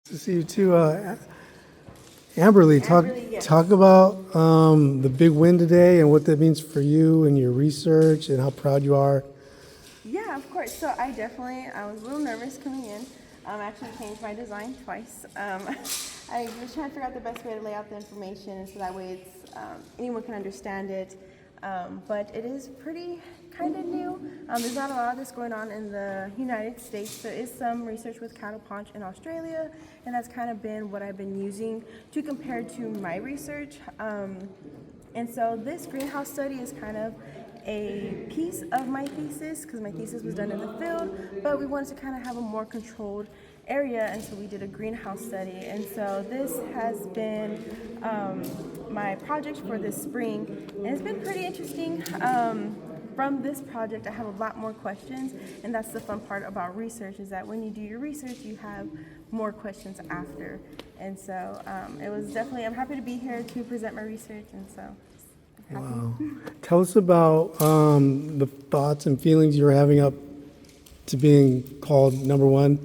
To see you too. Amberly, Yes. talk about the big win today and what that means for you and your research and how proud you are. Yeah, of course. So I was a little nervous coming in. I actually changed my design twice. I was trying to figure out the best way to lay out the information so that way anyone can understand it. But it is pretty kind of new. There's not a lot of this going on in the United States. There is some research with cattle paunch in Australia, and that's kind of been what I've been using to compare to my research. And so this greenhouse study is kind of a piece of my thesis because my thesis was done in the field, but we wanted to kind of have a more controlled area, and so we did a greenhouse study. And so this has been my project for this spring, and it's been pretty interesting. From this project, I have a lot more questions, and that's the fun part about research is that when you do your research, you have more questions after. And so it was definitely, I'm happy to be here to present my research, and so happy. Wow. Tell us about the thoughts and feelings you were having up to being called number one.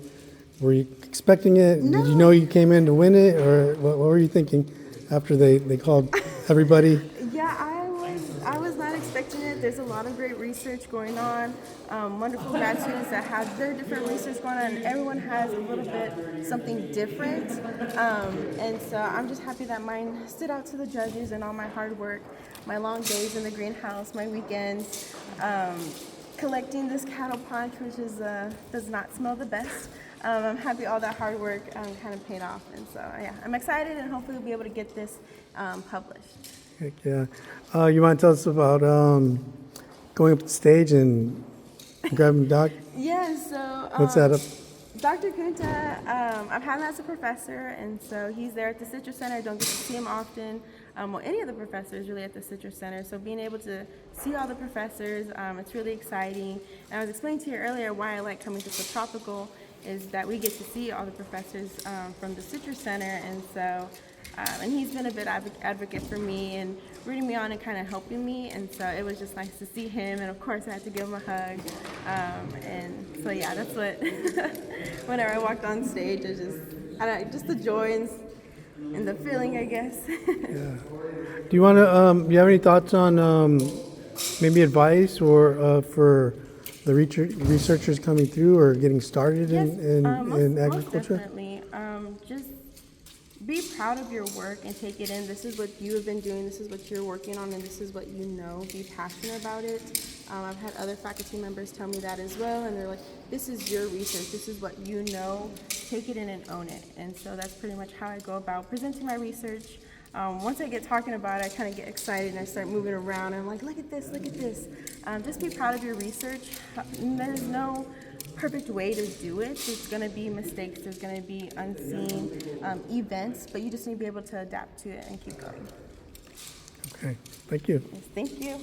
Were you expecting it? No. Did you know you came in to win it, or what were you thinking after they called everybody? Yeah, I was not expecting it. There's a lot of great research going on. Wonderful grad students that have their different research going on, and everyone has a little bit something different. And so I'm just happy that mine stood out to the judges and all my hard work, my long days in the greenhouse, my weekends, collecting this cattle paunch, which is does not smell the best. I'm happy all that hard work kind of paid off, and so yeah, I'm excited, and hopefully we'll be able to get this published. Heck yeah. You want to tell us about going up the stage and grabbing Doc? Yeah, so What's that up? Dr. Kunta, I've had him as a professor, and so he's there at the Citrus Center. I don't get to see him often. Well, any of the professors really at the Citrus Center. So being able to see all the professors, it's really exciting. And I was explaining to you earlier why I like coming to Subtropical is that we get to see all the professors from the Citrus Center, and so and he's been a bit advocate for me and rooting me on and kind of helping me, and so it was just nice to see him, and of course I had to give him a hug, and so yeah, that's what whenever I walked on stage, it just the joy and the feeling, I guess. Yeah. Do you want to? You have any thoughts on maybe advice or for the researchers coming through or getting started Yes, in most agriculture? definitely. Just be proud of your work and take it in. This is what you have been doing. This is what you're working on, and this is what you know. Be passionate about it. I've had other faculty members tell me that as well, and they're like, this is your research. This is what you know. Take it in and own it. And so that's pretty much how I go about presenting my research. Once I get talking about it, I kind of get excited and I start moving around. And I'm like, look at this, look at this. Just be proud of your research. There's no perfect way to do it. There's going to be mistakes. There's going to be unseen events, but you just need to be able to adapt to it and keep going. Okay, thank you. Yes, thank you.